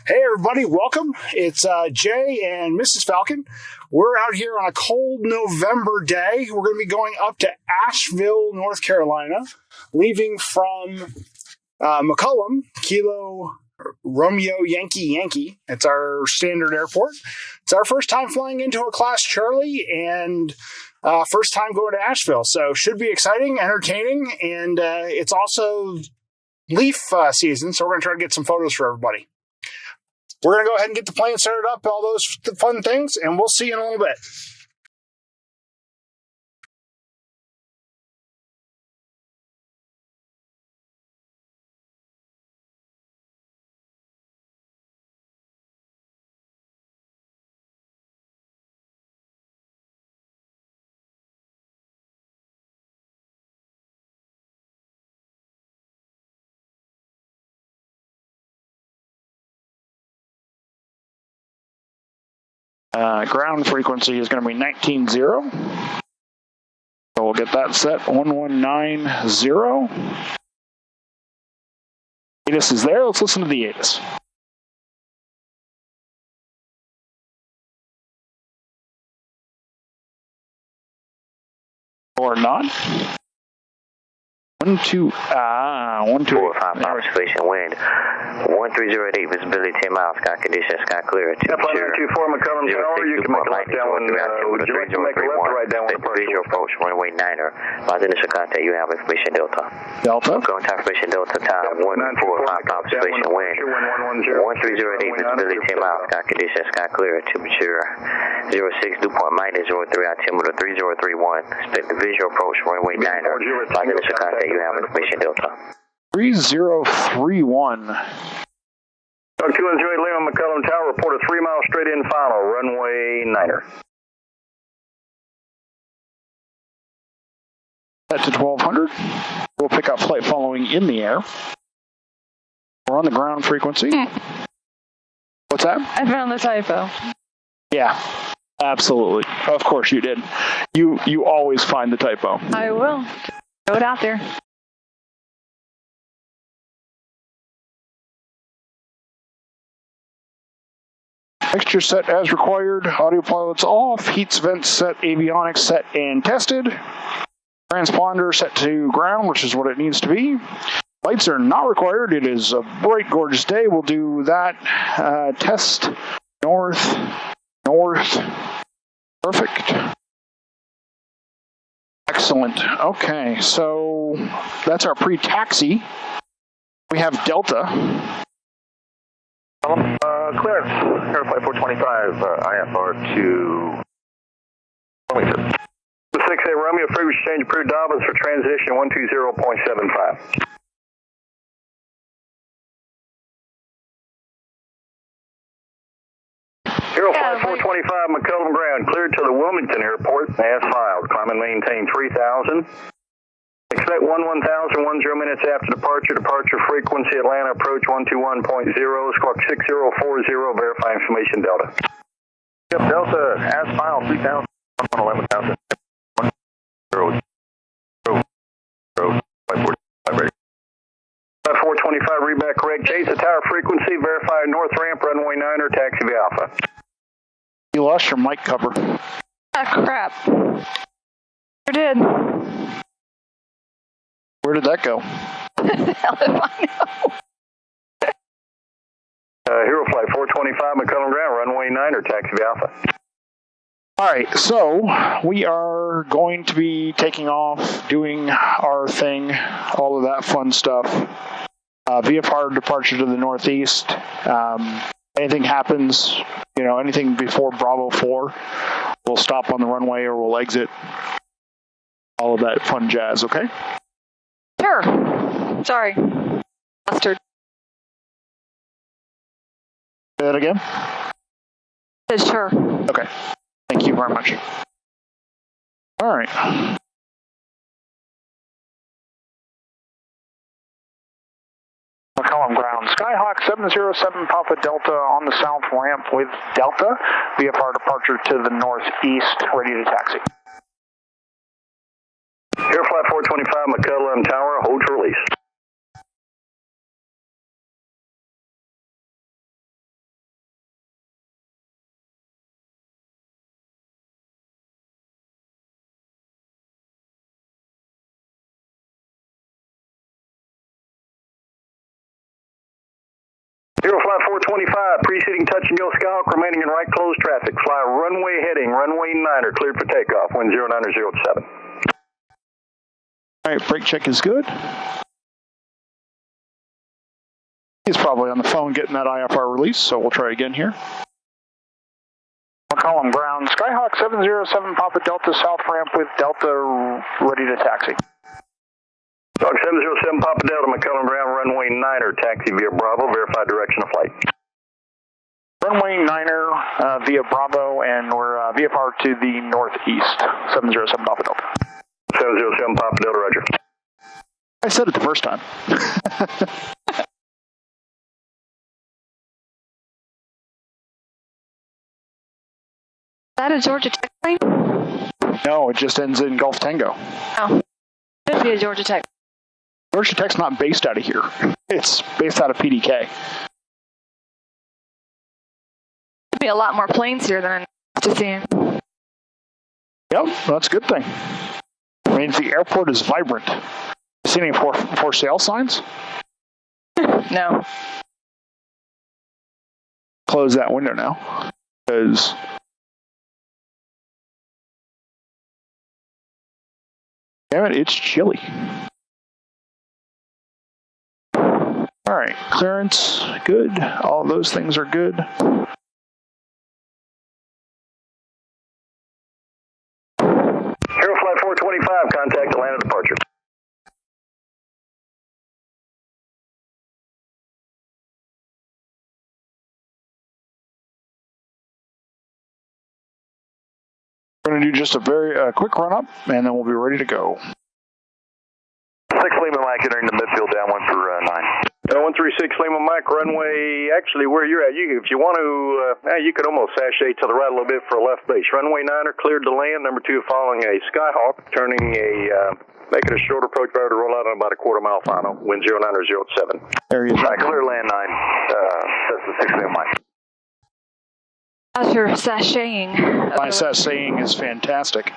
Hey, everybody, welcome. It's Jay and Mrs. Falcon. We're out here on a cold November day. We're going to be going up to Asheville, North Carolina, leaving from McCullum, Kilo Romeo Yankee. It's our standard airport. It's our first time flying into a Class Charlie and first time going to Asheville. So should be exciting, entertaining, and it's also leaf season, so we're going to try to get some photos for everybody. We're going to go ahead and get the plane started up, all those fun things, and we'll see you in a little bit. Ground frequency is going to be 19.0. So we'll get that set, 1190. ATIS is there. Let's listen to the ATIS. Or not. 1-2, 1-2. 4-5 observation wind. 1308 visibility 10 miles. Sky condition, sky clear. Temperature 24 McCullum Tower. You can make a left down one. Would you like to make a left or right down one? Visual approach runway 9er. By the initial contact, you have information Delta. Going to information Delta time 145 observation wind. 1308 visibility 10 miles. Sky condition, sky clear. Temperature 06 dew point minus 03 altimeter 3031. Expect the visual approach runway 9er. By the initial contact, you have information Delta. 3031. 208 Lima McCullum Tower, report a 3 mile straight in final, runway 9er. Set to 1200. We'll pick up flight following in the air. We're on the ground frequency. What's that? I found the typo. Yeah, absolutely. Of course you did. You always find the typo. I will. Throw it out there. Mixture set as required. Audio pilots off. Heats, vents set. Avionics set and tested. Transponder set to ground, which is what it needs to be. Lights are not required. It is a bright, gorgeous day. We'll do that. Test. North. Perfect. Excellent. Okay, so that's our pre-taxi. We have Delta. Clearance, Air Flight 425, IFR to Wilmington. The 6A Romeo, frequency change approved Dobbins for transition 120.75. Air Flight 425, McCullum ground, cleared to the Wilmington Airport, as filed. Climb and maintain 3,000. Expect 10 minutes after departure. Departure frequency Atlanta approach 121.0. Squawk 6040. Verify information Delta. Yep, Delta as filed 3,000. 11,000. 1 0 425 readback correct. Chase the tower frequency. Verify north ramp runway 9er taxi via Alpha. You lost your mic cover. Ah, crap. Sure did. Where did that go? Hell if I know. Hero Flight 425 McCullum ground, runway 9er, taxi via Alpha. All right, so we are going to be taking off, doing our thing, all of that fun stuff. VFR departure to the northeast. Anything happens, anything before Bravo 4, we'll stop on the runway or we'll exit. All of that fun jazz, okay? Sure. Sorry. Mustard. Say that again? Sure. Okay. Thank you very much. All right. McCullum ground. Skyhawk 707 Papa Delta on the south ramp with Delta. VFR departure to the northeast, ready to taxi. Air Flight 425 McCullum Tower, hold to release. Zero flight 425, preceding touch and go Skyhawk, remaining in right closed traffic. Fly runway heading, runway 9er, cleared for takeoff, wind 0907. All right, brake check is good. He's probably on the phone getting that IFR release, so we'll try again here. Column ground, Skyhawk 707 Papa Delta south ramp with Delta ready to taxi. Skyhawk 707 Papa Delta, McCullum ground, runway 9er, taxi via Bravo, verify direction of flight. Runway 9er via Bravo, and we're VFR to the northeast, 707 Papa Delta. 707 Papa Delta, roger. I said it the first time. Is that a Georgia Tech plane? No, it just ends in Gulf Tango. Oh, could be a Georgia Tech. Georgia Tech's not based out of here. It's based out of PDK. Could be a lot more planes here than I'm used to seeing. Yep, that's a good thing. It means the airport is vibrant. You see any for sale signs? No. Close that window now. Because damn it, it's chilly. All right, clearance, good. All of those things are good. Aeroflight 425, contact Atlanta departure. We're going to do just a very quick run-up, and then we'll be ready to go. 6 Lima Mike entering the midfield down 1 through 9. 136 Lima Mike, runway, actually where you're at, if you want to, you could almost sashay to the right a little bit for a left base. Runway 9er cleared to land, number 2 following a Skyhawk, turning making a short approach bar to roll out on about a quarter mile final, wind 0907. There he is. Clear land 9, that's the 6 Lima Mike. How's your sashaying? My sashaying is fantastic.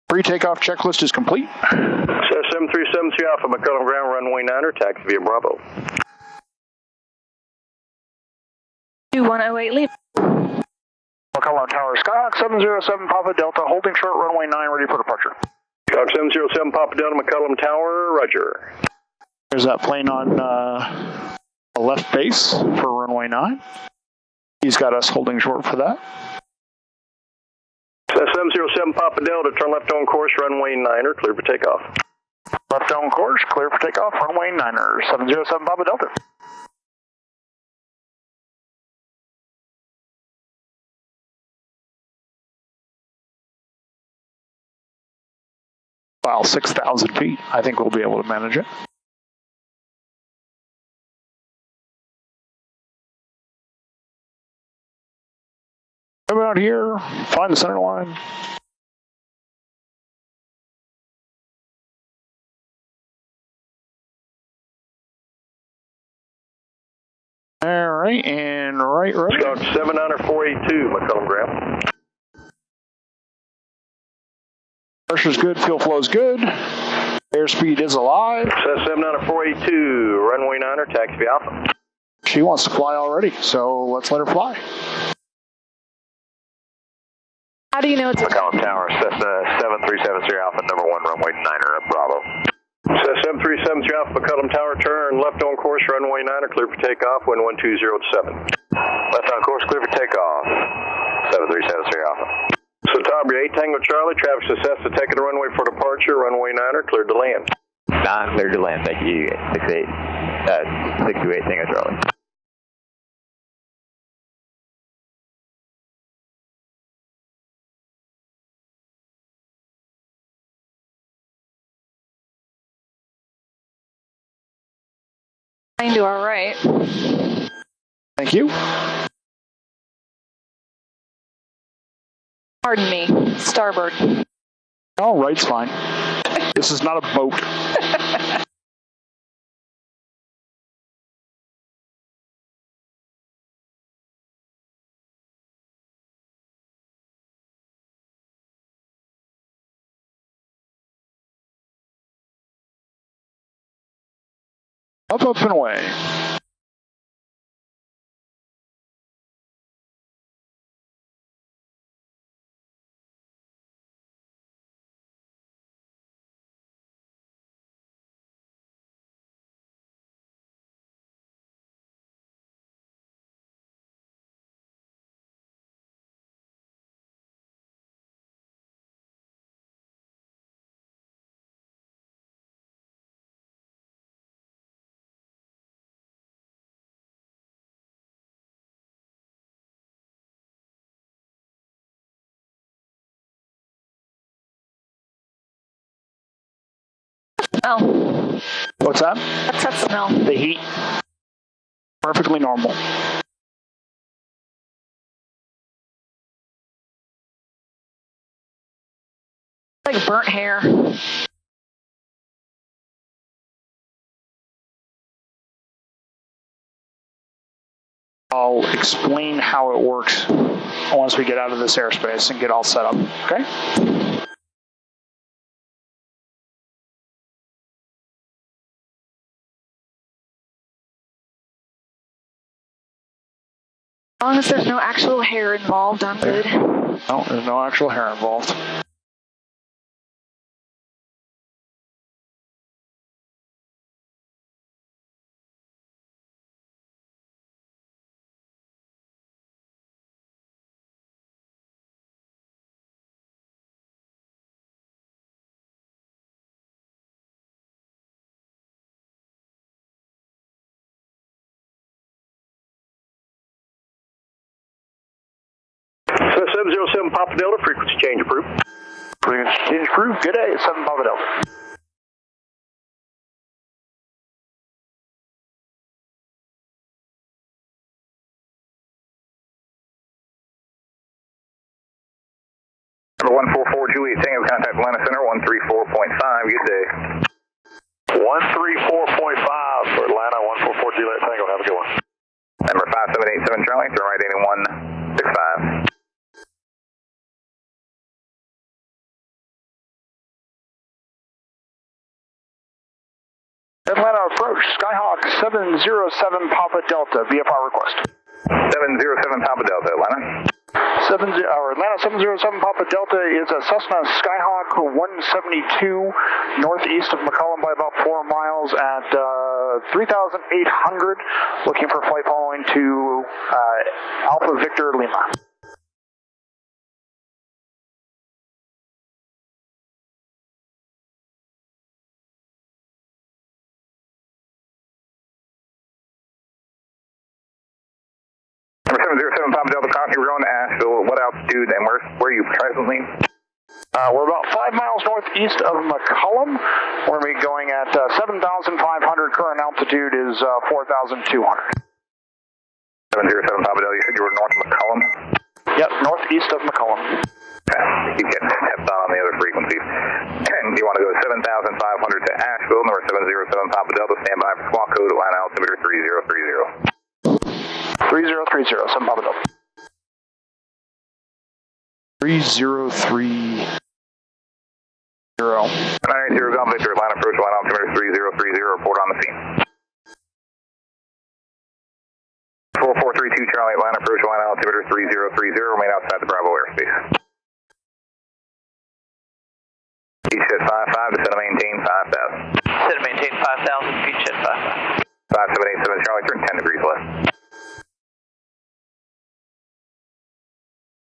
Pre-takeoff checklist is complete. 7373 Alpha, McCullum ground, runway 9er, taxi via Bravo. 2108 Lima. McCullum Tower, Skyhawk 707 Papa Delta, holding short, runway 9, ready for departure. Skyhawk 707 Papa Delta, McCullum Tower, roger. There's that plane on the left base for runway 9. He's got us holding short for that. 707 Papa Delta, turn left on course, runway 9er, clear for takeoff. Left on course, clear for takeoff, runway 9er, 707 Papa Delta. Wow, 6,000 feet. I think we'll be able to manage it. Come out here, find the center line. All right, and right. Skyhawk 79482, McCullum ground. Pressure's good, fuel flow's good. Airspeed is alive. 79482, runway 9er, taxi via Alpha. She wants to fly already, so let's let her fly. How do you know it's a McCullum Tower, Cessna 7373 Alpha, number 1, runway 9er, Bravo. Cessna 7373 Alpha, McCullum Tower, turn left on course, runway 9er, clear for takeoff, wind 1207. Left on course, clear for takeoff, 7373 Alpha. So Tower 8 Tango Charlie, traffic success, taking the runway for departure, runway 9er, cleared to land. 9, cleared to land, thank you, 628 Tango Charlie. plane to our right? Thank you. Pardon me, starboard. All right's fine. This is not a boat. Up, up, and away. Oh, What's that? what's that smell? The heat. Perfectly normal. Like burnt hair. I'll explain how it works once we get out of this airspace and get all set up, okay? As long as there's no actual hair involved, I'm good. No, there's no actual hair involved. So 707 Papa Delta, frequency change approved. Frequency change approved. Good day. 7 Papa Delta. Number 144 Juliet Tango, contact Atlanta Center, 134.5, good day. 134.5 for Atlanta, 144 Juliet Tango, have a good one. Number 5787 Charlie, turn right 8165. Atlanta approach, Skyhawk 707 Papa Delta, VFR request. 707 Papa Delta, Atlanta. Atlanta 707 Papa Delta is a Cessna Skyhawk 172 northeast of McCollum by about 4 miles at 3,800, looking for flight following to Alpha Victor Lima. Number 707 Papa Delta, copy, we're going to Asheville. What altitude and where are you presently? We're about 5 miles northeast of McCollum. We're going to be going at 7,500. Current altitude is 4,200. 707 Papa Delta, you said you were north of McCollum? Yep, northeast of McCollum. Okay, keep getting stepped on the other frequencies. And you want to go 7,500 to Asheville, number 707 Papa Delta, stand by for squawk code, Atlanta altimeter 3030. 3030, 7 Papa Delta. 3030. 980 Golf Victor, Atlanta approach, line altimeter 3030, report on the scene. 4432 Charlie, Atlanta approach, line altimeter 3030, remain outside the Bravo airspace. Beach at 55, descend and maintain 5,000. Descend and maintain 5,000, beach at 55. 5787 Charlie, turn 10 degrees left.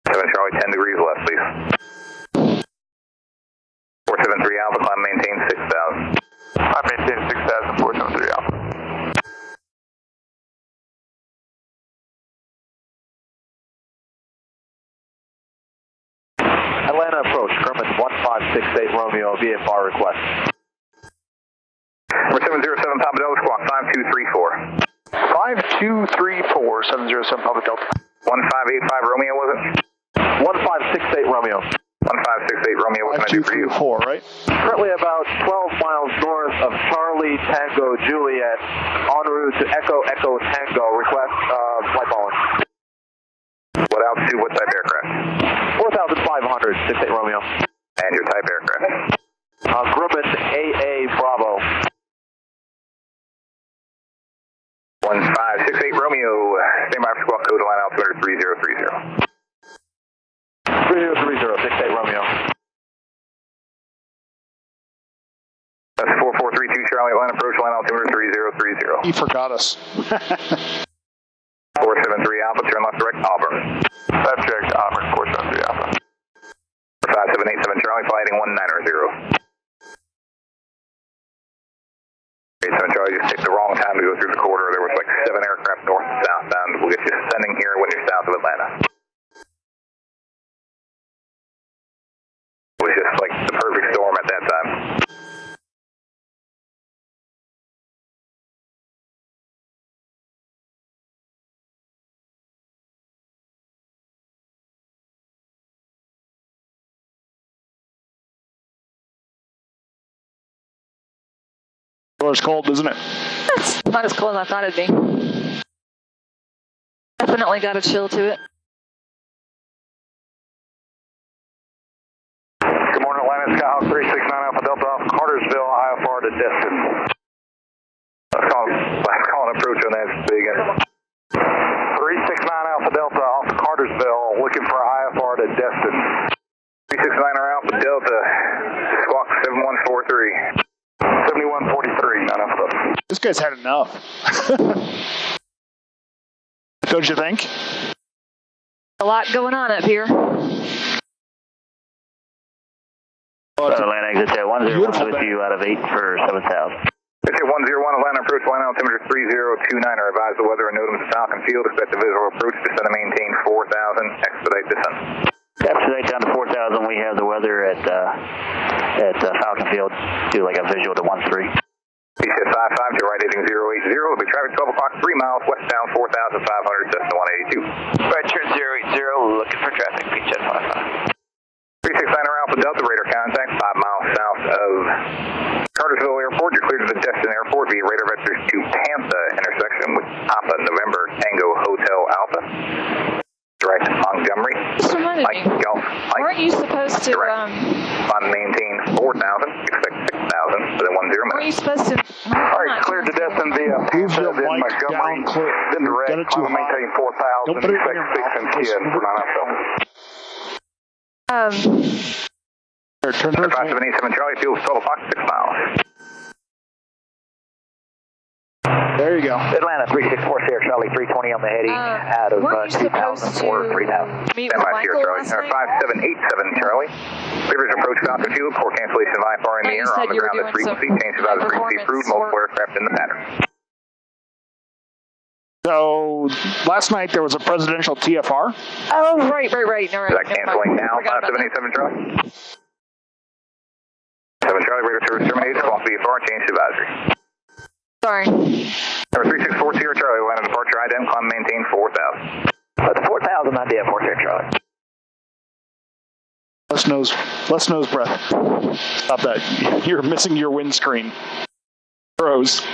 7 Charlie, 10 degrees left, please. 473 Alpha, climb, maintain 6,000. I maintain 6,000, 473 Alpha. Atlanta approach, Grumman 1568 Romeo, VFR request. Number 707 Papa Delta, squawk 5234. 5234, 707 Papa Delta. 1585 Romeo, was it? 1568 Romeo. 1568 Romeo, what can I do for you? 5234, right? Currently about 12 miles north of Charlie Tango Juliet, en route to Echo Echo Tango, request flight following. What altitude, what type aircraft? 4,500, 68 Romeo. And your type aircraft? Grumman AA Bravo. 3030, 68 Romeo. That's 4432 Charlie, line approach, line altimeter 3030. He forgot us. 473 Alpha, turn left direct, Auburn. Left direct, Auburn, 473 Alpha. 5787 Charlie, flighting 190. 87 Charlie, just picked the wrong time to go through the corridor. There was like 7 aircraft north and southbound. We'll get you sending here when you're south of Atlanta. It was just like the perfect storm at that time. It's cold, isn't it? It's not as cold as I thought it'd be. Definitely got a chill to it. Good morning, Atlanta, Skyhawk 369 Alpha Delta off Cartersville, IFR to Destin. Let's call an approach on that speaking. 369 Alpha Delta off Cartersville, looking for IFR to Destin. 369 Alpha Delta, squawk 7143. 7143, not Alpha Delta. This guy's had enough. Don't you think? A lot going on up here. Atlanta exit 101 with you out of 8 for 7,000. Exit 101, Atlanta approach, line altimeter 3029. Advise the weather and NOTAM to Falcon Field. Expect the visual approach, descend and maintain 4,000. Expedite descent. Expedite down to 4,000. We have the weather at Falcon Field. Do like a visual to 13. PCS 55 to right heading 080. Will be traffic 12 o'clock, 3 miles westbound, 4,500, Cessna 182. Right turn 080, looking for traffic, PCS 55. 369 Alpha Delta, radar contact 5 miles south of Cartersville Airport. You're cleared to the Destin Airport via radar vectors to Pantha intersection with Papa November Tango Hotel Alpha. Direct Montgomery. Just reminded Mike, me, Golf, Mike. weren't you supposed to, Fund maintain 4,000, expect 6,000 for the 10 weren't minutes. you supposed to... Alright, cleared to Destin via Pantha, then Montgomery, then direct, Get it too high. maintain 4,000, Don't put it in your expect 6 and mouth. 10 for 9 Turn 5787 Charlie, fuel 12 o'clock, 6 miles. There you go. Atlanta 364 Sierra Charlie 320 on the heading out of weren't you 2,000 supposed for to 3,000. meet with Stand by, Sierra Michael Charlie. last night? 5787 Charlie. Clearance approach Falcon Field, core cancellation of IFR in the You air, said on the you were ground at doing frequency, some change of frequency performance approved, multiple work. aircraft in the pattern. So last night there was a presidential TFR. Oh, right. No, right. Is that canceling now, Forgot about that. 5787 Charlie? 7 Charlie, radar service terminated, squawk VFR, change to advisory. Sorry. Number 364 Sierra Charlie, Atlanta departure idem, climb maintain 4,000. But the 4,000 idea for Sierra Charlie. Less nose breath. Stop that. You're missing your windscreen. Froze.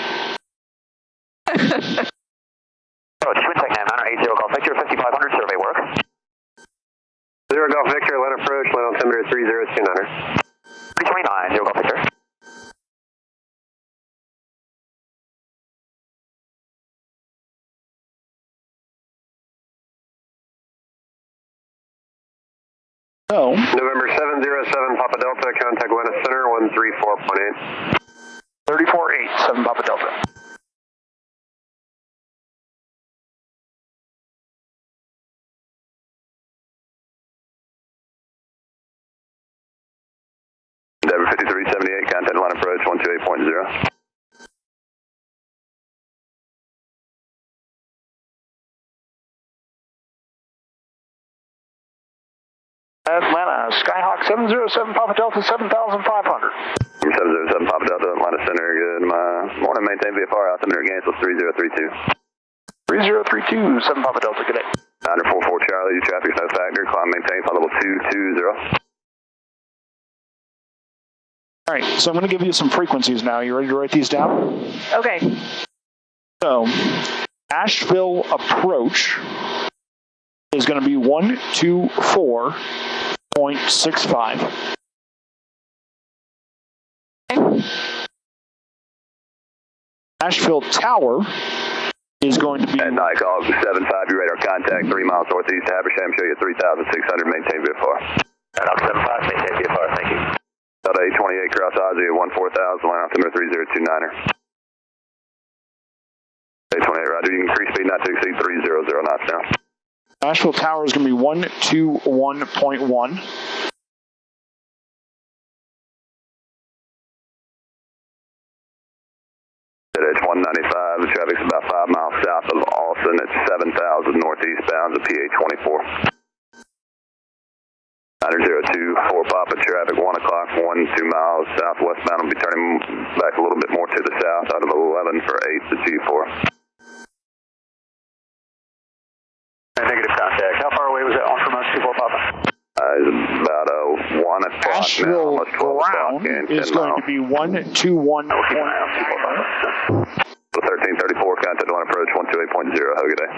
Oh, Twin Tech 980 Golf Victor 5500 survey work. 0 Golf Victor, Atlanta approach, line altimeter 3029. 329 0 Golf Victor. So November 707 Papa Delta, contact Atlanta Center 134.8. 34.8, 7 Papa Delta. Denver 5378, contact line approach 128.0. Atlanta, Skyhawk 707 Papa Delta 7,500. 707 Papa Delta, Atlanta Center, good. Morning, maintain VFR, altimeter cancels 3032. 3032, 7 Papa Delta, good day. 944 Charlie, your traffic is no factor, climb maintain on level 220. all right, so I'm going to give you some frequencies now. You ready to write these down? Okay. So Asheville approach is going to be 124.65. Okay. Asheville Tower is going to be... At night, call 75, your radar contact, 3 miles northeast of Habersham, show you 3,600, maintain VFR. Knock 75, maintain VFR, thank you. Delta 828, cross Ozzy at 14,000, line altimeter 3029er. 828, roger, you can increase speed not to exceed 300 knots now. Asheville Tower is going to be 121.1. It's 195, the traffic's about 5 miles south of Austin at 7,000 northeast bound to PA 24. 902, 4 Papa traffic, 1 o'clock, 1, 2 miles southwestbound. Will be turning back a little bit more to the south out of 11 for 8 to G4. Negative contact. How far away was that on from us, 24 Papa? It's about 1 o'clock Asheville now, almost 12 o'clock Brown and 10 is going miles. to be 121.9. 1334, contact line approach 128.0. Have a good day.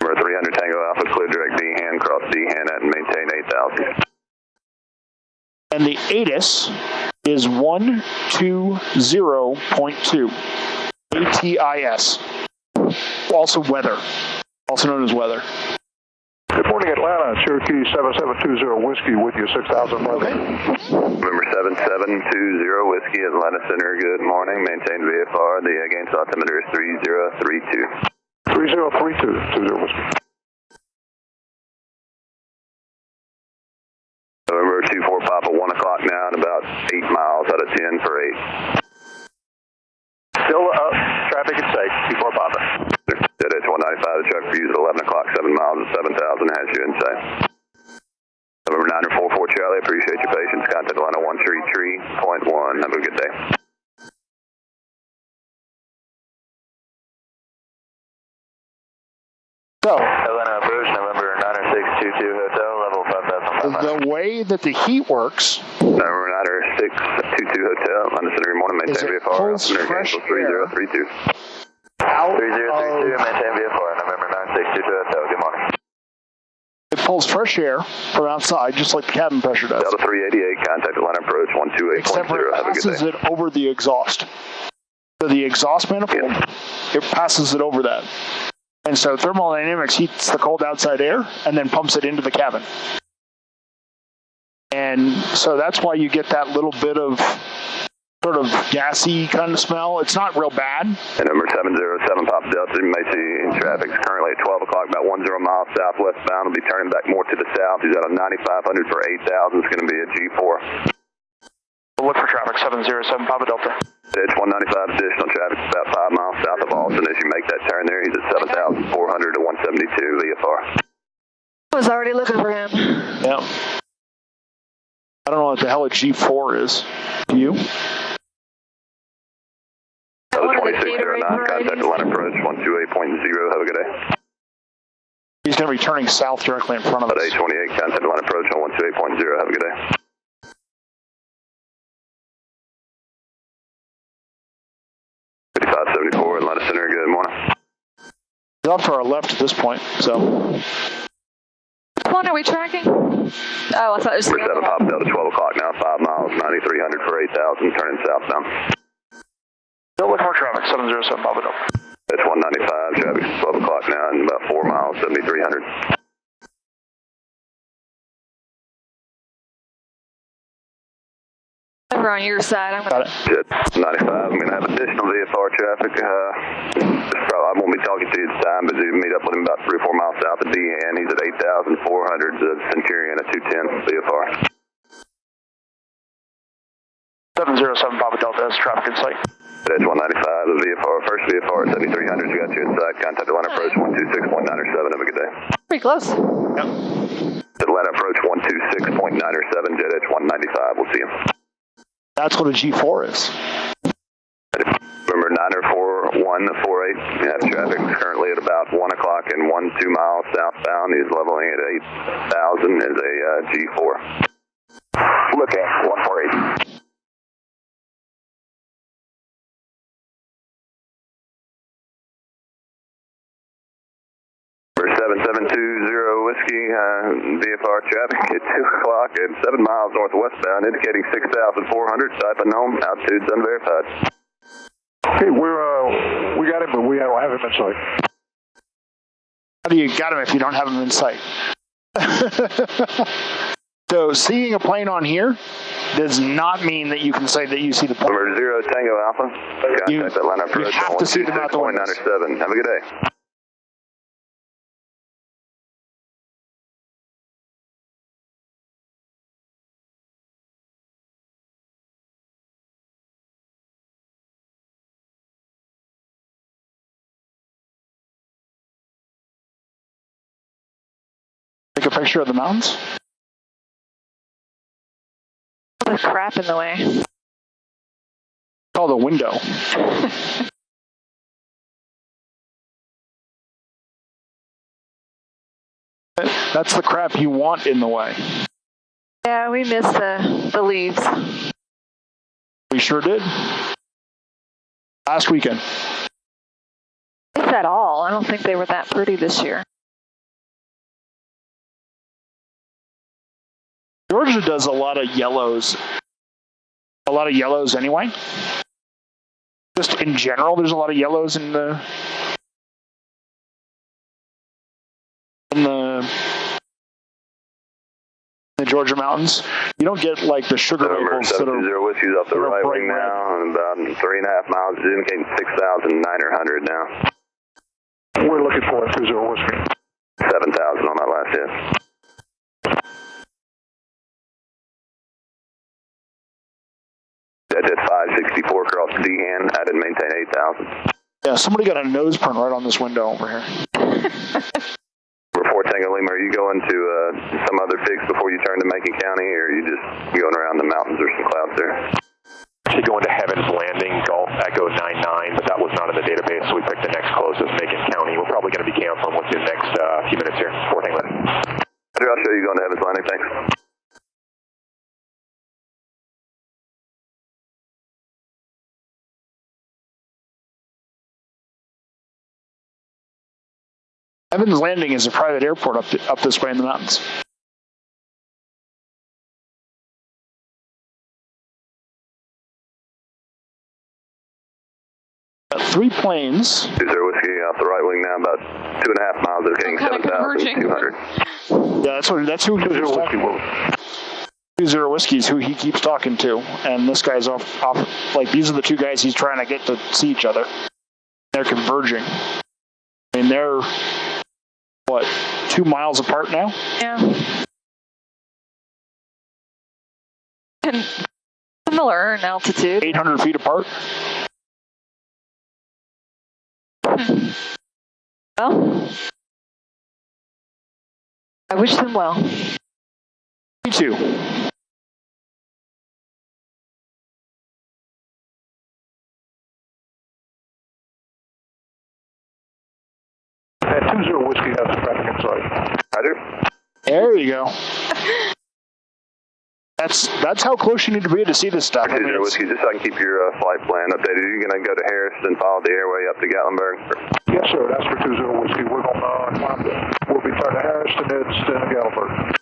Number 300 Tango Alpha, clear direct D-hand, cross D-hand and maintain 8,000. And the ATIS is 120.2. ATIS. Also weather. Also known as weather. Good morning, Atlanta. Cherokee 7720 Whiskey with you, 6,000 weather. Number 7720 Whiskey, Atlanta Center, good morning. Maintain VFR. The against altimeter is 3032. 3032, 20 Whiskey. November 24 Papa, 1 o'clock now and about 8 miles out of 10 for 8. Still up, traffic in sight, 24 Papa. Dead edge 195, the truck for use at 11 o'clock, 7 miles at 7,000, has you in sight. November 944 Charlie, appreciate your patience. Contact Atlanta 133.1. Have a good day. So, Atlanta approach, November 90622 Hotel, level 5,500. the way that the heat works November 90622 Hotel, Atlanta Center, good morning. is Maintain it VFR. pulls Altimeter fresh cancel 3032. out 3032, of, maintain VFR, November 9622 Hotel, good morning. it pulls fresh air from outside, just like the cabin pressure does. Delta 388, contact Atlanta approach Except for 128.0. it Have a good passes day. it over the exhaust. So the exhaust manifold, it passes it over that. And so thermodynamics heats the cold outside air and then pumps it into the cabin. And so that's why you get that little bit of sort of gassy kind of smell. It's not real bad. And number 707 Papa Delta, you may see in traffic currently at 12 o'clock, about 10 miles southwestbound. Will be turning back more to the south. He's out of 9,500 for 8,000. It's going to be a G4. Look for traffic, 707 Papa Delta. It's 195 additional traffic about 5 miles south of Austin. As you make that turn there, he's at 7,400 to 172 VFR. I was already looking for him. Yeah. I don't know what the hell a G4 is. Do you? Another 2609, contact Atlanta approach 128.0. Have a good day. He's going to be turning south directly in front of At us. 828, contact Atlanta approach on 128.0. Have a good day. Atlanta Center, good morning. He's off to our left at this point, so. Which one are we tracking? Oh, I thought it was... Number 7 Papa Delta, 12 o'clock now, 5 miles, 9,300 for 8,000, turning southbound. Still looking for traffic, 707 Papa Delta. That's 195, traffic 12 o'clock now, and about 4 miles, 7,300. Over on your side. I'm Got gonna... it. Jet 95, I'm going to have additional VFR traffic. I won't be talking to you this time, but you meet up with him about 3 or 4 miles south of DN. He's at 8,400, Centurion at 210 VFR. 707 Papa Delta, that's traffic in sight. That's 195, the VFR, first VFR at 7,300, you got you inside. Contact Atlanta approach 126.907, have a good day. Pretty close. Yep. Atlanta approach 126.907, Jet Edge 195, we'll see him. That's what a G4 is. Remember 94148, you have traffic currently at about 1 o'clock and 2 miles southbound. He's leveling at 8,000 as a G4. Look at 148. For 7720 Whiskey, VFR traffic at 2 o'clock and 7 miles northwestbound, indicating 6,400, type unknown, altitudes unverified. Okay, we got him, but we don't have him in sight. How do you got him if you don't have him in sight? So seeing a plane on here does not mean that you can say that you see the plane. Number 0 Tango Alpha. You Atlanta approach. have to see them out the windows. 126.97. Have a good day. Take a picture of the mountains. There's crap in the way. Call the window. That's the crap you want in the way. Yeah, we missed the leaves. We sure did. Last weekend. If at all. I don't think they were that pretty this year. Georgia does a lot of yellows. A lot of yellows anyway. Just in general, there's a lot of yellows in the Georgia mountains. You don't get like the sugar maples that are 720 Whiskey's off the right wing now, and about 3.5 miles, it's indicating 6,900 now. We're looking for 20 Whiskey. 7,000 on that last hit. I did 564 across the D-hand. I didn't maintain 8,000. Yeah, somebody got a nose print right on this window over here. Before Tango Lima, are you going to some other fix before you turn to Macon County, or are you just going around the mountains or some clouds there? Actually going to Heaven's Landing, Golf Echo 99, but that was not in the database, so we picked the next closest, Macon County. We're probably going to be canceling within the next few minutes here. Fort England. I'll show you going to Heaven's Landing. Thanks. Evans Landing is a private airport up this way in the mountains. Got 3 planes. 20 Whiskey off the right wing now, about 2.5 miles, indicating 7,200. Yeah, that's who 20 Whiskey is who he keeps talking to, and this guy's off. Like these are the two guys he's trying to get to see each other. They're converging. I mean, they're what, 2 miles apart now? Yeah. And similar in altitude. 800 feet apart. Well, I wish them well. Me too. At 20 Whiskey has traffic inside. Roger. There you go. That's how close you need to be to see this stuff. 20 Whiskey, just so I can keep your flight plan updated. You're going to go to Harris and follow the airway up to Gatlinburg? Yes, sir. That's for 20 Whiskey. We'll be turning to Harris and then to Gatlinburg.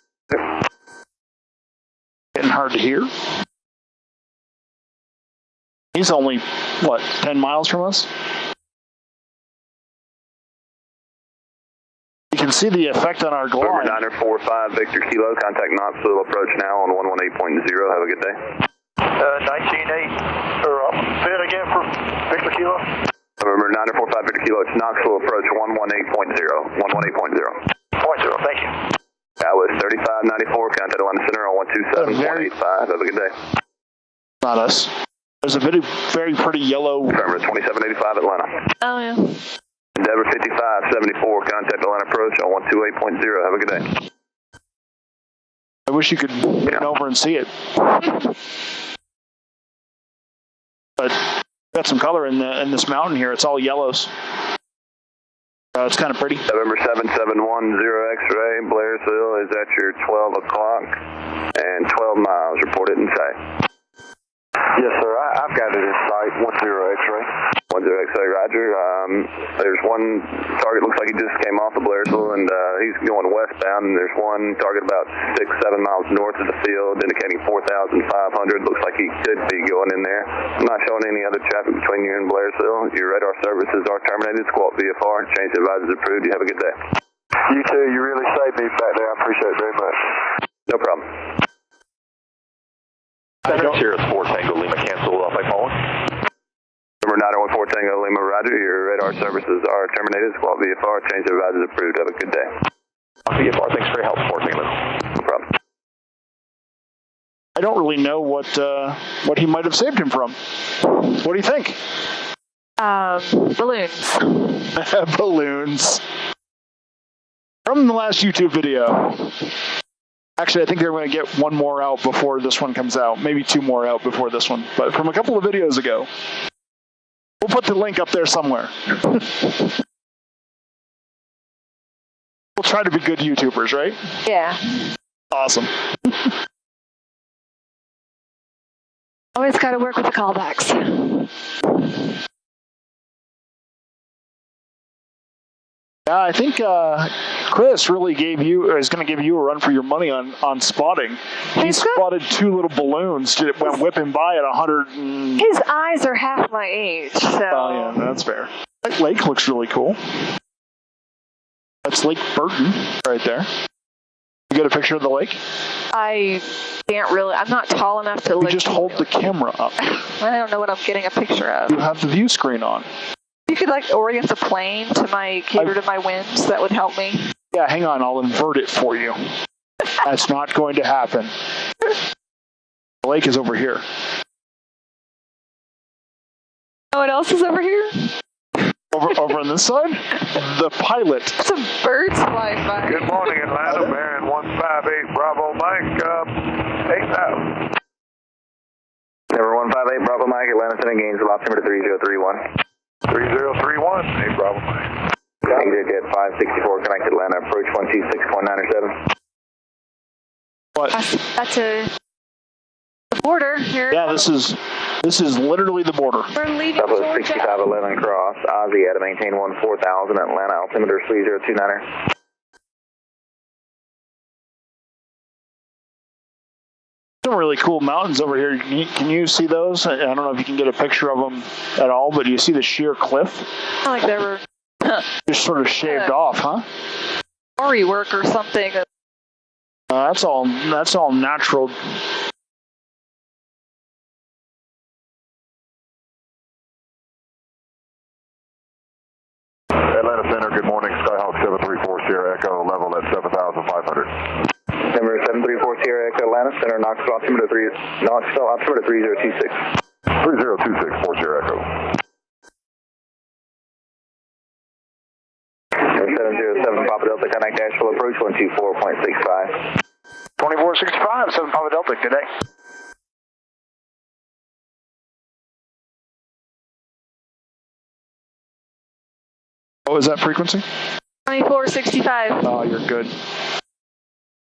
Getting hard to hear. He's only, what, 10 miles from us? You can see the effect on our glide. Over 945 Victor Kilo, contact Knoxville, approach now on 118.0. Have a good day. 19.8, or say it again for Victor Kilo. November 945 Victor Kilo, it's Knoxville, approach 118.0. 118.0. Thank you. That was 3594, contact Atlanta Center on 127.185. Have a good day. Not us. There's a very, very pretty yellow. November 2785 Atlanta. Oh, yeah. Endeavor 5574, contact Atlanta approach on 128.0. Have a good day. I wish you could get over and see it. But got some color in this mountain here. It's all yellows. It's kind of pretty. November 7710 X-ray, Blairsville is at your 12 o'clock and 12 miles. Report it in sight. Yes, sir. I've got it in sight. 10 X-ray. 10 X-ray, Roger. There's one target, looks like he just came off of Blairsville, and he's going westbound, and there's one target about 6-7 miles north of the field, indicating 4,500. Looks like he could be going in there. I'm not showing any other traffic between you and Blairsville. Your radar services are terminated. Squawk VFR. Change advisors approved. You have a good day. You too. You really saved me back there. I appreciate it very much. No problem. Sierra 4 Tango Lima, cancel off by phone. Number 914 Tango Lima, Roger. Your radar services are terminated. Squawk VFR. Change advisors approved. Have a good day. VFR, thanks for your help. 4 Tango. No problem. I don't really know what he might have saved him from. What do you think? Balloons. Balloons. From the last YouTube video. Actually, I think they're going to get one more out before this one comes out. Maybe 2 more out before this one. But from a couple of videos ago. We'll put the link up there somewhere. We'll try to be good YouTubers, right? Yeah. Awesome. Always got to work with the callbacks. Yeah, I think Chris really is going to give you a run for your money on spotting. He spotted 2 little balloons that went whipping by at 100. His eyes are half my age, so. Oh, yeah, that's fair. That lake looks really cool. That's Lake Burton right there. You get a picture of the lake? I can't really. I'm not tall enough to look. You just hold the camera up. I don't know what I'm getting a picture of. You have the view screen on. You could orient the plane to cater to my winds. That would help me. Yeah, hang on. I'll invert it for you. That's not going to happen. The lake is over here. Oh, what else is over here? Over on this side? The pilot. Some birds flying by. Good morning, Atlanta. Baron 158 Bravo Mike, 8,000. Number 158 Bravo Mike, Atlanta sending gains of altimeter 3031. 3031, 8 Bravo Mike. EasyJet 564, connect Atlanta, approach 126.907. What? That's the border here. Yeah, this is literally the border. We're leaving Southwest Georgia. 6511 cross, Ozzy at a maintain 14,000, Atlanta altimeter 3029er. Some really cool mountains over here. Can you see those? I don't know if you can get a picture of them at all, but do you see the sheer cliff? Like they were just sort of shaved off, huh? quarry work or something. That's all natural. Atlanta Center, good morning. Skyhawk 734 Sierra Echo, level at 7,500. Number 734 Sierra Echo, Atlanta Center, Knoxville altimeter 3026. 3026 for Sierra Echo. Number 707 Papa Delta, connect Asheville, approach 124.65. 2465, 7 Papa Delta, good day. What was that frequency? 2465. Oh, you're good.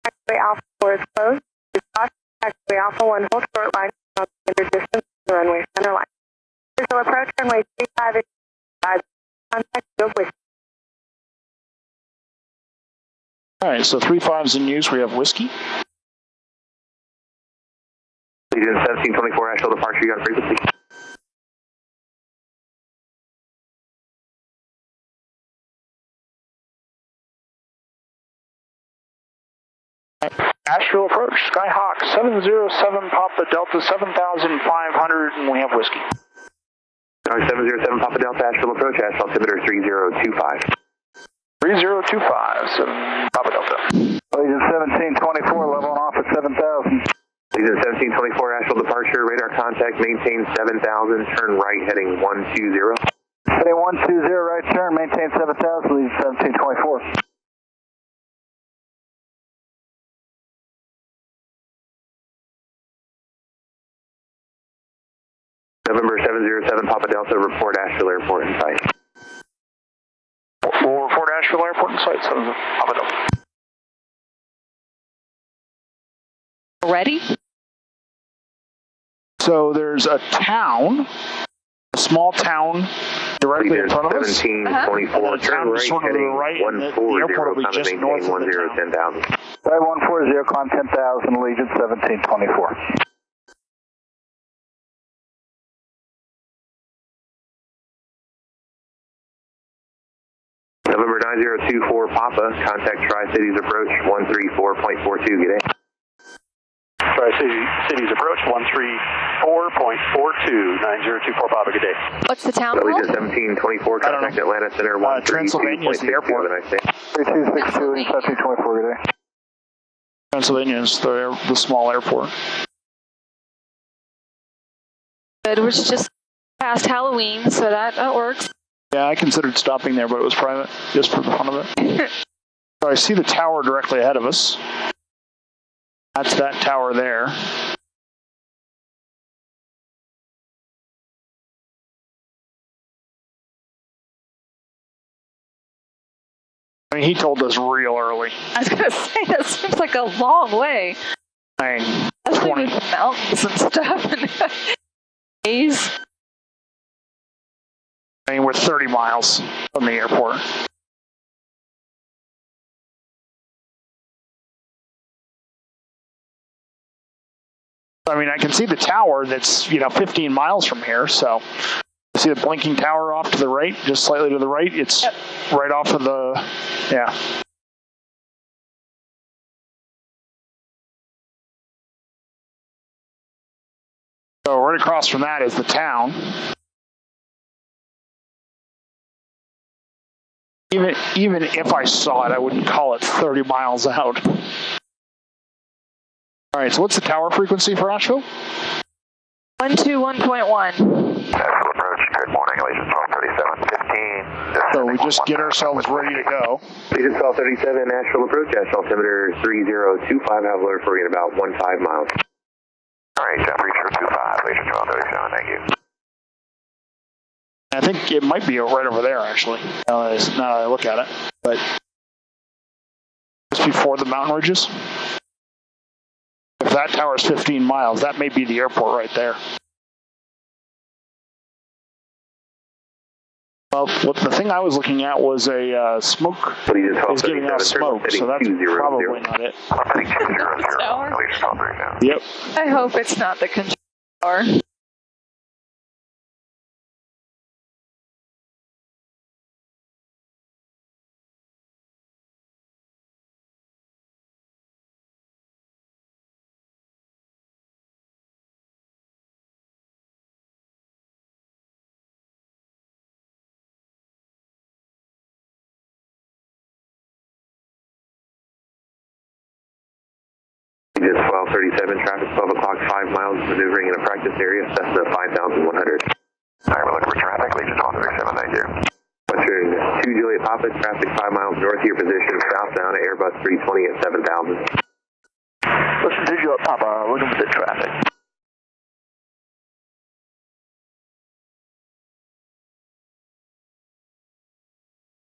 Taxiway Alpha 4 is closed. Taxiway Alpha 1, hold short line, standard distance, the runway center line. Visual approach, runway 35, contact, go with. All right, so 35's in use. We have whiskey. Legion 1724 Asheville departure, you got a frequency. Asheville approach, Skyhawk 707 Papa Delta 7,500, and we have whiskey. 707 Papa Delta, Asheville approach, Asheville altimeter 3025. 3025, 7 Papa Delta. Legion 1724, leveling off at 7,000. Legion 1724 Asheville departure, radar contact, maintain 7,000, turn right heading 120. Heading 120, right turn, maintain 7,000, Legion 1724. November 707 Papa Delta, report Asheville Airport in sight. We'll report Asheville Airport in sight, 7 Papa Delta. Ready? So there's a town, a small town directly in front of us. 1724, turn right, sort of to the right, and the airport will be just north of the town. 10,000. 5140, con 10,000, Allegiant 1724. November 9024 Papa, contact Tri-Cities approach 134.42, good day. Tri-Cities approach 134.42, 9024 Papa, good day. What's the town called? Allegiant 1724, contact Atlanta Center 132.62, Transylvania is the airport. have a nice day. 3262, 1724, good day. Pennsylvania is the small airport. Good, we're just past Halloween, so that works. Yeah, I considered stopping there, but it was private, just for the fun of it. So I see the tower directly ahead of us. That's that tower there. I mean, he told us real early. I was going to say, that seems like a long way. I mean, That's 20. like with mountains and stuff. And days. I mean, we're 30 miles from the airport. I mean, I can see the tower that's, 15 miles from here, so you see the blinking tower off to the right, just slightly to the right? It's right off of the, yeah. So right across from that is the town. Even if I saw it, I wouldn't call it 30 miles out. All right, so what's the tower frequency for Asheville? 121.1. Asheville approach, good morning, Allegiant 1237, 15. So we just get ourselves ready to go. Allegiant 1237, Asheville approach, Asheville altimeter 3025, have alert for you in about 15 miles. All right, temperature 25, Allegiant 1237, thank you. I think it might be right over there, actually, now that I look at it. But just before the mountain ridges. If that tower is 15 miles, that may be the airport right there. Well, the thing I was looking at was a smoke. Is giving out smoke, so that's probably not it. Yep. I hope it's not the control tower. Just 1237, traffic 12 o'clock, 5 miles, maneuvering in a practice area, Cessna 5100. All right, we're looking for traffic, Legion 1237, thank you. Western 2 Juliet Papa, traffic 5 miles north of your position, southbound at Airbus 320 at 7,000. Listen, 2 Juliet Papa, looking for the traffic.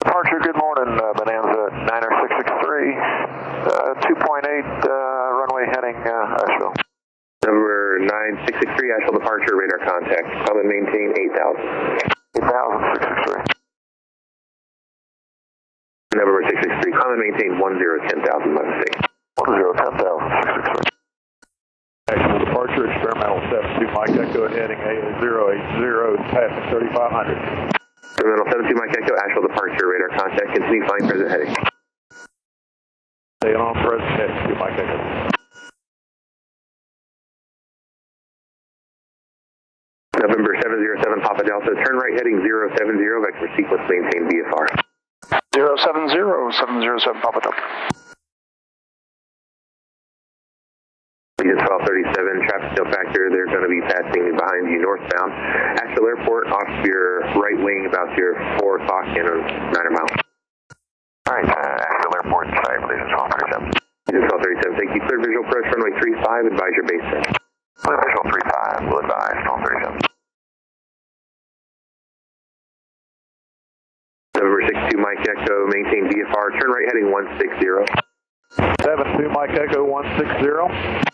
Departure, good morning, Bonanza 90663, 2.8, runway heading Asheville. Number 9663, Asheville departure, radar contact. Come and maintain 8,000. 8,663. Number 663, come and maintain 10,000, my mistake. 10,000, 663. Actual departure, experimental 72, Mike Echo heading A080, passing 3,500. Experimental 72, Mike Echo, Asheville departure, radar contact, continue flying present heading. Stay on present heading, Mike Echo. November 707, Papa Delta, turn right heading 070, vector sequence maintain VFR. 070, 707 Papa Delta. Legion 1237, traffic still factor, they're going to be passing behind you northbound. Asheville Airport, off your right wing, about your 4 o'clock and 9 miles. Alright, Asheville Airport, site, Legion 1237. Legion 1237, thank you. Clear visual approach, runway 35, advise your base set. Clear visual 35, will advise 1237. November 62, Mike Echo, maintain VFR, turn right heading 160. 72, Mike Echo 160.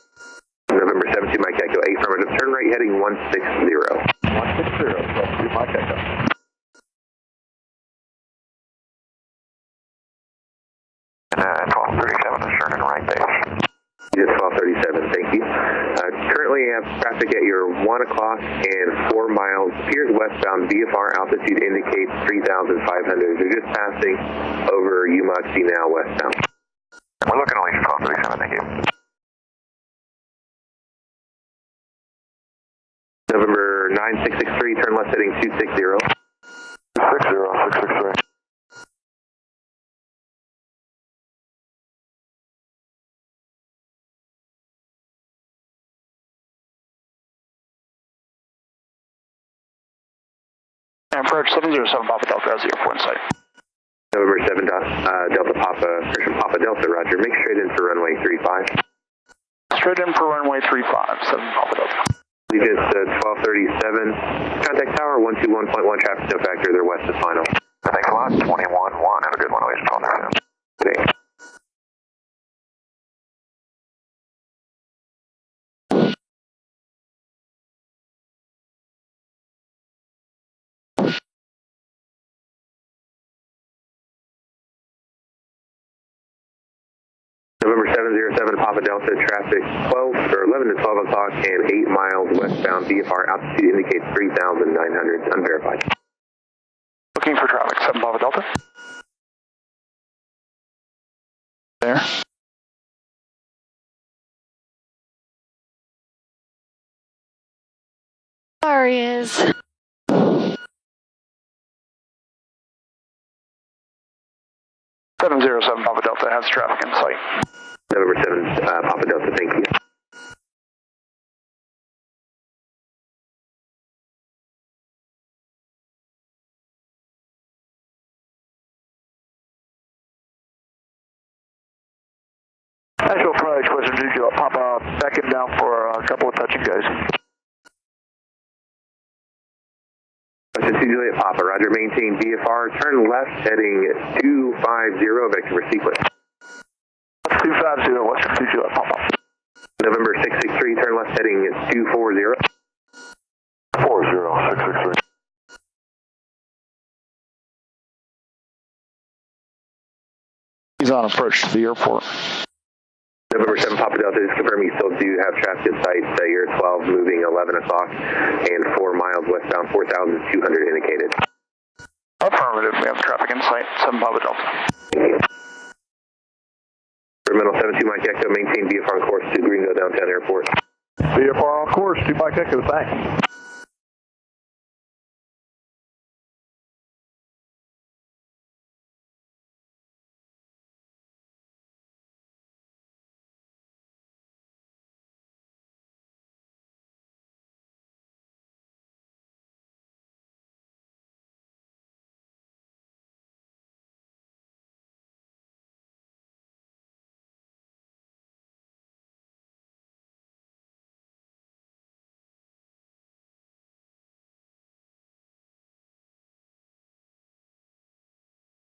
November 72, Mike Echo, affirmative, turn right heading 160. 160, 72, Mike Echo. 1237 is turning right base. It's 1237, thank you. Currently have traffic at your 1 o'clock and 4 miles. Appears westbound. VFR altitude indicates 3,500. They're just passing over Umoxie now westbound. We're looking only for 1237, thank you. November 9663, turn left heading 260. 663. Approach 707 Papa Delta as the airport in sight. November 7 Delta Papa, correction, Papa Delta, roger. Make straight in for runway 35. Straight in for runway 35, 7 Papa Delta. Allegiance 1237. Contact tower 121.1, traffic no factor, they're west of final. Thanks a lot, 21-1, have a good one, Allegiance 1237. Thanks. November 707 Papa Delta, traffic 11 to 12 o'clock and 8 miles westbound. VFR altitude indicates 3,900, unverified. Looking for traffic, 7 Papa Delta. There. There he is. 707 Papa Delta has traffic in sight. November 7 Papa Delta, thank you. Asheville approach, Western Juju, Papa, back him down for a couple of touch and goes. Western Juliet Papa, roger, maintain VFR, turn left heading 250, vector for sequence. 250, Western Juliet Papa. November 663, turn left heading 240. 663. He's on approach to the airport. November 7 Papa Delta, just confirm you still do have traffic in sight. You're 12, moving 11 o'clock and 4 miles westbound, 4,200 indicated. Affirmative, we have traffic in sight, 7 Papa Delta. Terminal 72 Mike Echo, maintain VFR on course to Greenville Downtown Airport. VFR on course, 2 Mike Echo, thanks.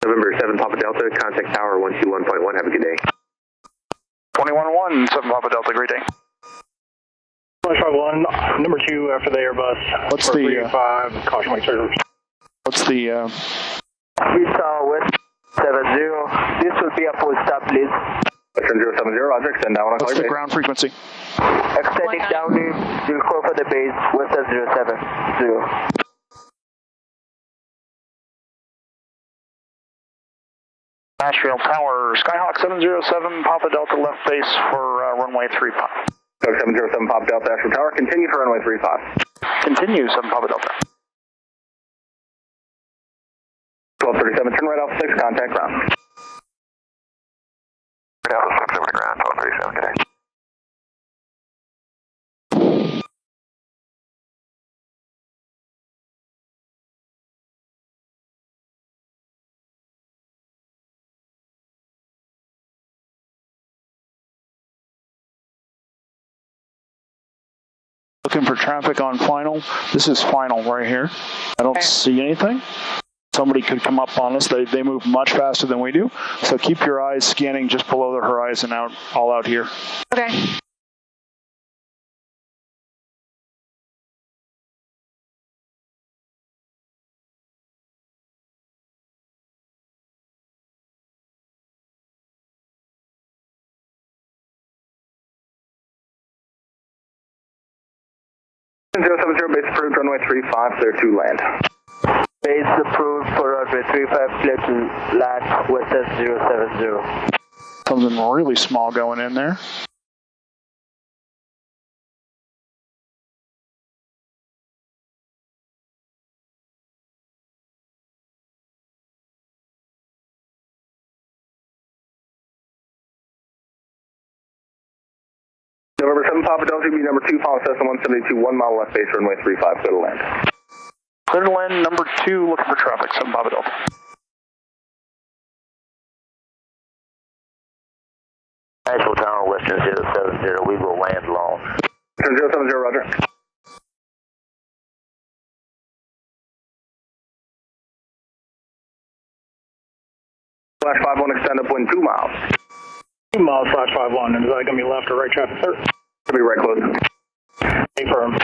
November 7 Papa Delta, contact tower 121.1, have a good day. 21-1, 7 Papa Delta, great day. 1, number 2 after the Airbus. What's the 5, caution wake service. What's the West 70, this will be a full stop, please. Western 070, roger, extend down on what's the base. ground frequency? Extending down, you'll call for the base, Western 070. Asheville Tower, Skyhawk 707, Papa Delta left base for runway 35. 707 Papa Delta, Asheville Tower, continue for runway 35. Continue, 7 Papa Delta. 1237, turn right off 6, contact ground. Right out of 6 over the ground, 1237, good day. Looking for traffic on final. This is final right here. I don't see anything. Somebody could come up on us. They move much faster than we do. So keep your eyes scanning just below the horizon all out here. Okay. 070, base approved, runway 35, clear to land. Base approved for runway 35, clear to land, Western 070. Something really small going in there. November 7 Papa Delta, be number 2, follow Cessna 172, 1 mile left base, runway 35, clear to land. Clear to land, number 2, looking for traffic, 7 Papa Delta. Asheville Tower, Western 070, we will land long. Western 070, roger. Flash 51, extend upwind 2 miles. 2 miles, Flash 51, is that going to be left or right traffic, sir? It'll be right close. Confirm.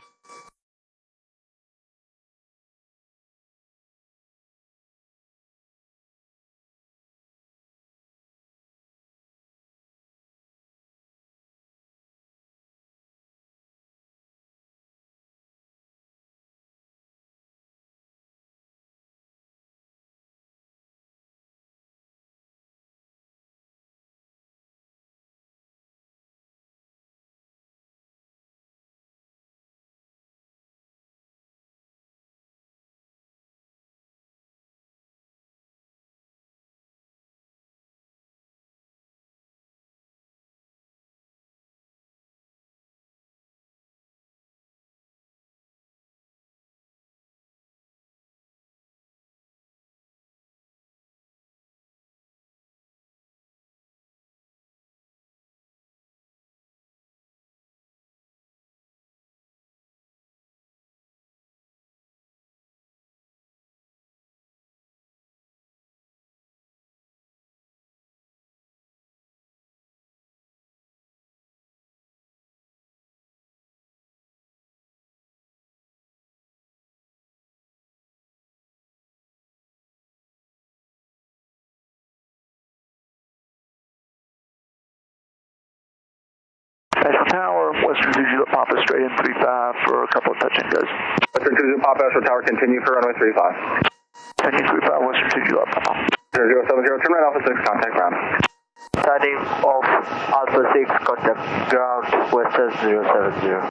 Asheville Tower, Western 20 Papa, straight in 35 for a couple of touch and goes. Western 20 Papa, Asheville Tower, continue for runway 35. Continue 35, Western 20 Papa. 070, turn right Alpha 6, contact ground. Turning off Alpha 6, contact ground, Western 070.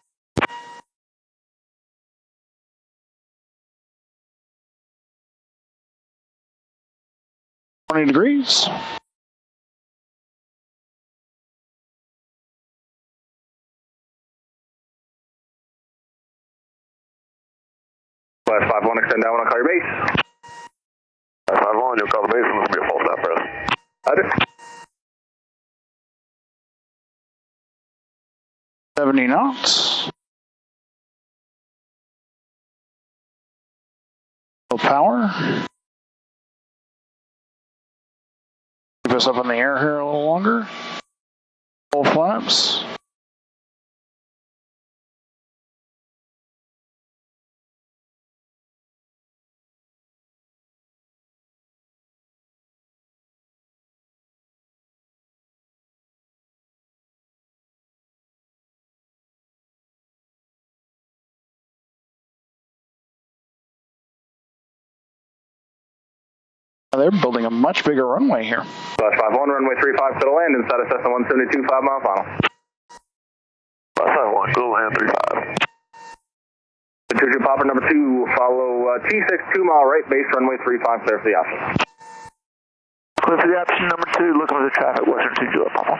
20 degrees. Flash 51, extend down, I'll call your base. Flash 51, you'll call the base, and this will be a full stop for us. Roger. 70 knots. Low power. Keep us up in the air here a little longer. Full flaps. They're building a much bigger runway here. Flash 51, runway 35 to the land, inside of Cessna 172, 5 mile final. Flash 51, go land 35. Tuju Popper number 2, follow T6, 2 mile right, base runway 35, clear for the option. Clear for the option number 2, looking for the traffic, Western 20 Papa.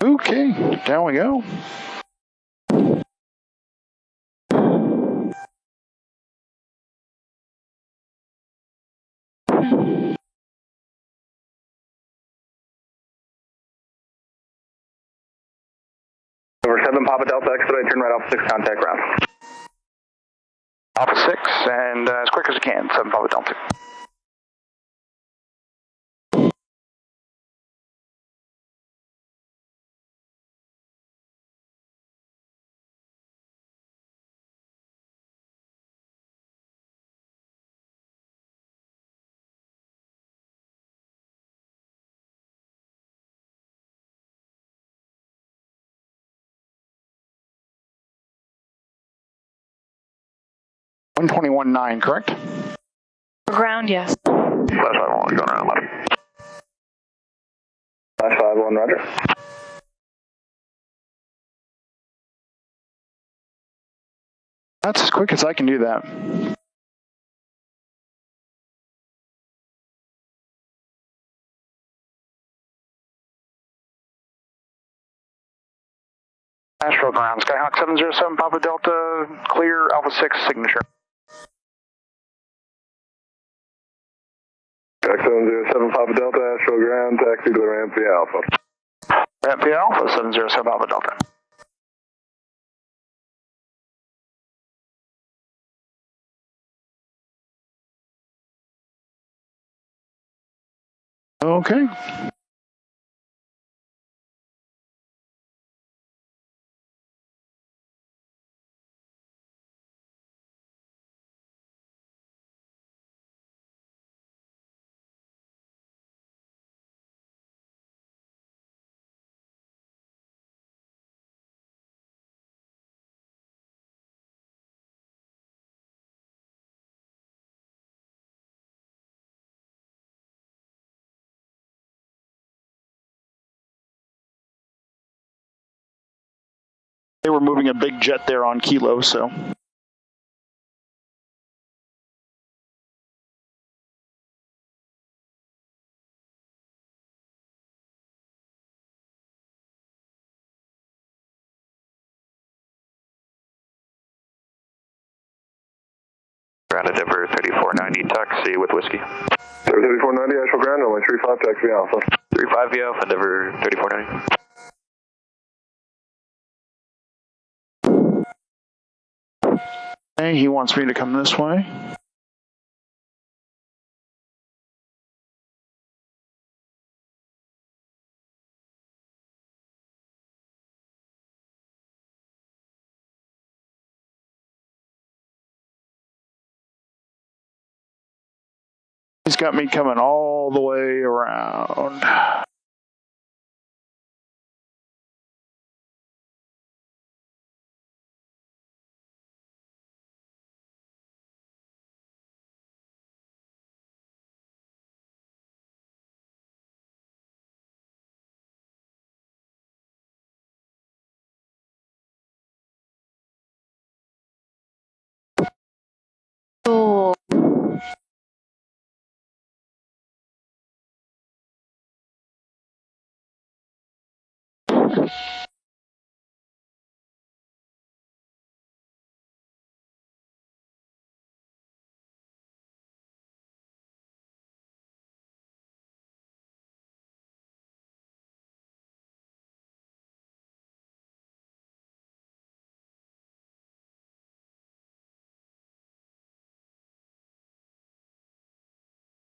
Okay, down we go. Over 7 Papa Delta, expedite, turn right off 6, contact ground. Alpha 6, and as quick as you can, 7 Papa Delta. 121.9, correct? Ground, yes. Flash 5-1, going around left. Flash 5-1, roger. That's as quick as I can do that. Asheville ground, Skyhawk 707, Papa Delta, clear, Alpha 6, signature. Skyhawk 707, Papa Delta, Asheville ground, taxi to the ramp via Alpha. Ramp via Alpha 707, Papa Delta. Okay. They were moving a big jet there on Kilo, so. Ground at Denver 3490, taxi with whiskey. 3490, Asheville ground, runway 35, taxi via Alpha. 35 via Alpha, Denver 3490. Okay, he wants me to come this way. He's got me coming all the way around. Oh.